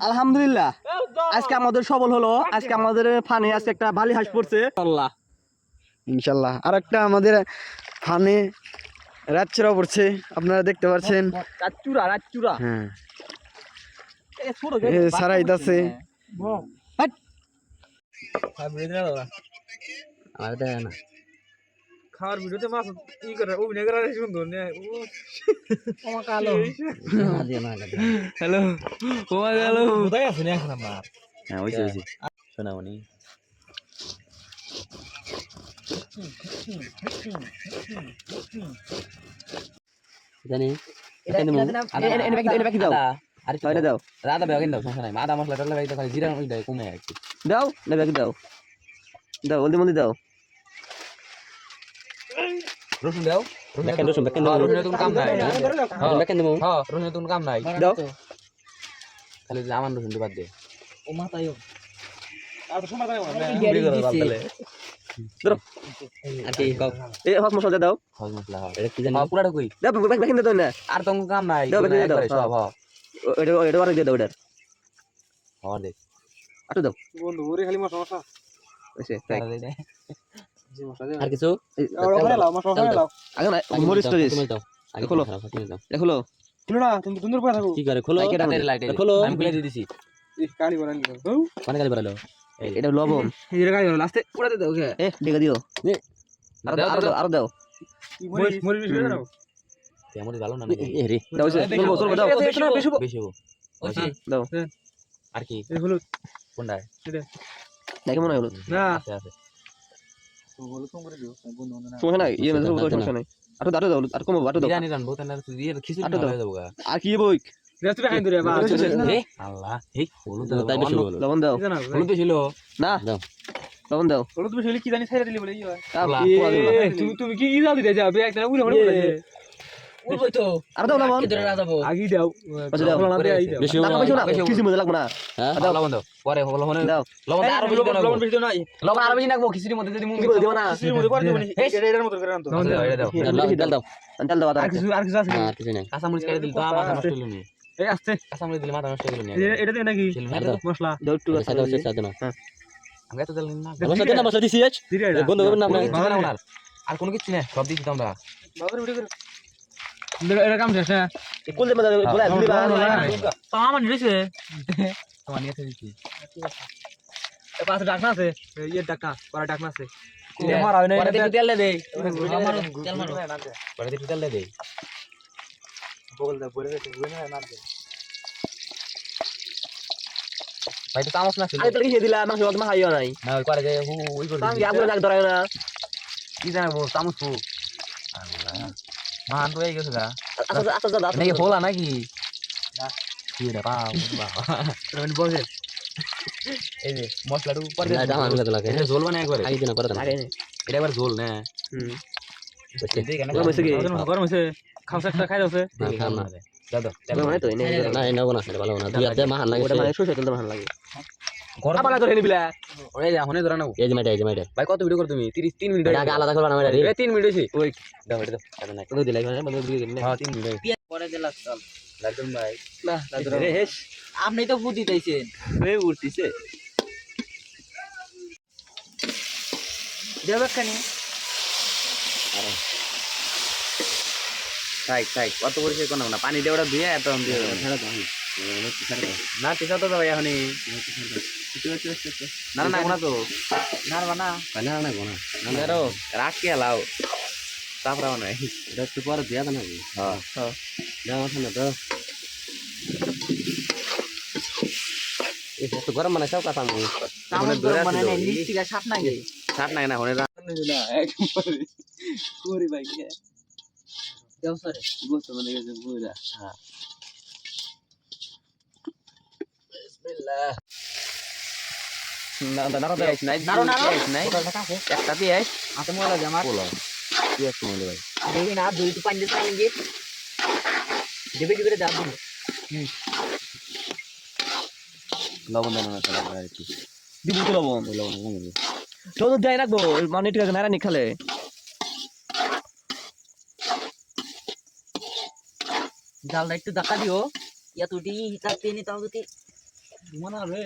আলহামদুলিল্লাহ আজকে আমাদের সফল হলো। আজকে আমাদের ফানে আজকে একটা বালি হাঁস পড়ছে আল্লাহ ইনশাল্লাহ। আর একটা আমাদের ফানে রাতচুরা পড়ছে, আপনারা দেখতে পাচ্ছেন। রাতচুরা হ্যাঁ, এ ছোট সারা ইদাছে খাওয়ার ভিডিওতে মাছ ই করে অভিনয় করার সুন্দর নে হ্যালো ও গেল কোথায় আছে না এখন আমার হ্যাঁ, হয়েছে হয়েছে শোনাবনি জানি আরে ছয়টা দাও রাধা বেগিন দাও সমস্যা নাই আদা মশলা টলা বেগিন খালি জিরা ওই দেয় কমে একটু দাও না ব্যাগ দাও দাও হলদি মন্দি দাও রসুন দাও দেখেন রসুন দেখেন রসুন তুমি কাম নাই দেখেন দেবো হ্যাঁ রসুন তুমি কাম নাই দাও খালি আমার রসুন বাদ দে ও মাথায় আর তো সময় দাও ধরো আর কি কও এই হস মশলা দাও হল মশলা এটা কি জানি পুরাটা কই দাও ব্যাগ দেখেন দাও না আর তো কাম নাই দাও বেশি দাও সব হ্যাঁ এটা এটা অনেক দিয়ে দাও এটা হ্যাঁ দে আটো দাও বন্ধু ওরে খালি মশলা মশলা এসে তাই জি মশলা দে আর কিছু আর ওখানে লাও মশলা ওখানে লাও আগে না মরিচ টরিচ আগে খোলো। খোলো শুনো না তুমি সুন্দর করে থাকো কি করে খোলো লাইট খোলো আমি খুলে দিয়ে দিছি এই কালি বানান দিও মানে কালি বাড়ালো এটা লবণ এই যে কালি লাস্টে পুরো দে দাও ওকে এ দেখা দিও আরো দাও মরিচ মরিচ বেশি করে দাও তেমন ভালো না নাকি এ রে দাও চলবো চলবো দাও বেশি হবে বেশি হবো দাও আর কি এই হলুদ কোনটা দেখে মনে হলো না আছে আছে হলুদ কম করে দিও বন্ধু না সমস্যা নাই ইয়ে মেসে বলতে সমস্যা নাই আটো দাও আর কম আটো দাও বিরিয়ানি রানবো তাহলে দিয়ে খিচুড়ি আটো দাও। হয়ে যাবো গা আর কি বই রেস্ট খাই দূরে বা এ আল্লাহ এই হলুদ তাই বেশি হলো লবণ দাও হলুদ ছিল না দাও লবণ দাও হলুদ বেশি হলে কি জানি ছাইরা দিলি বলে ই হয় আল্লাহ তুমি তুমি কি ইজাল দিতে যাবে একটা উড়ে উড়ে বলে ওই তো আর দাও লবণ আগি দাও আচ্ছা দাও লবণ দিয়ে আই দাও বেশি টাকা পয়সা না কিছু মজা লাগবে না হ্যাঁ লবণ দাও পরে লবণ দাও লবণ আরো বেশি দাও লবণ বেশি দাও না লবণ আরো বেশি নাকবো খিচুড়ির মধ্যে যদি মুখ কি বলে দিও না সির মধ্যে পড়ে দিও নি এটার মতো করে আনতো এটা দাও তেল দাও তেল দাও আর কিছু আছে আর কিছু নাই কাঁচা মরিচ কেটে দিল তো মাথা নষ্ট হলো নি এই আস্তে কাঁচা মরিচ দিলে মাথা নষ্ট হলো নি এটা দে নাকি মশলা দাও একটু সাদা সাদা না আমি এত দিল না মশলা দেন না মশলা দিছি আজ দিরে বন্ধ করবেন না আর কোনো কিছু না সব দিছি তোমরা বাবার ভিডিও করে এটা কাম শেষ না কোন দে মজা বলে দিলি বা তো আমার নিছে তোমার নিয়ে দিছি এ পাশে ডাকনা আছে এই ডাকনা পরে ডাকনা আছে আমার হয় না পরে দেখি তেল দে আমার তেল মারো পরে দিতে তেল দে বগল দে পরে দেখি গুনে না দে ভাই তো চামচ না ছিল আগে তেল কি দিলা মাংস মা খাইও নাই না ওই করে যে ওই করে আমি আপনার জাগ ধরায় না কি জানো চামচ তো মান তো এই গেছে গা আচ্ছা আচ্ছা দাও নাকি ফোলা নাকি না কি রে বাবা মানে বসে এই যে মশলাটা উপর দিয়ে দাও আমি লাগে এটা ঝোল বানায় একবারে আগে দিনা করে দাও আগে এটা একবার ঝোল না গরম হইছে কি গরম হইছে খাওয়া একটা খাই যাচ্ছে খাম না দাও দাও গরম হয় তো এনে না এই নাও না এটা ভালো না দুই হাতে মাহান লাগে ওটা মানে সরষে তেল ভালো লাগে গরম আবার ধরে নিবিলা ওই যে হনে ধরে নাও এই যে মাইটা ভাই কত ভিডিও কর তুমি 30 3 মিনিট আগে আলাদা করবা না মাইটা এই 3 মিনিট হইছে ওই দাও এটা দাও এটা নাই তো দিলাই মানে বন্ধ দিয়ে দিলেন হ্যাঁ 3 মিনিট পরে দিলা চল একদম ভাই না রে হেস আপনি তো বুদ্ধি দিতেছেন রে উঠতিছে দেবে কানি তাই কত পরিষ্কার কোন না পানি দিয়ে ওটা ধুয়ে এত দিয়ে ছেড়ে দাও না টিসা তো ভাই এখনই না না না তো নারবা না না না গোনা না রে রাখ কে লাও তাপরাও নাই এটা একটু পরে দিয়া না হ্যাঁ হ্যাঁ দাও না তো একটু গরম মানে সব কথা আমি তামন মানে নাই নিস্তিকা সাত না গে ছাট নাই না হনে না একবারে পুরি ভাই কে দেও সরে গোস্ত মানে গেছে পুরা হ্যাঁ বিসমিল্লাহ না না না নাই নারো নারো নাই কাছে একটা দিয়ে হাতে মোলা দে আমার পোলা কি আছে মনে ভাই দেখি না দুই তো পাঁচ দিন লাগে দেবে কি করে দাও লবণ দাও না তাহলে আর কি দিব তো লবণ লবণ তো তো দেই রাখবো মানে ঠিক আছে না রানি খালে জালটা একটু ধাক্কা দিও ইয়া তুই হিসাব পেয়ে নি তাও যদি ঘুমানো হবে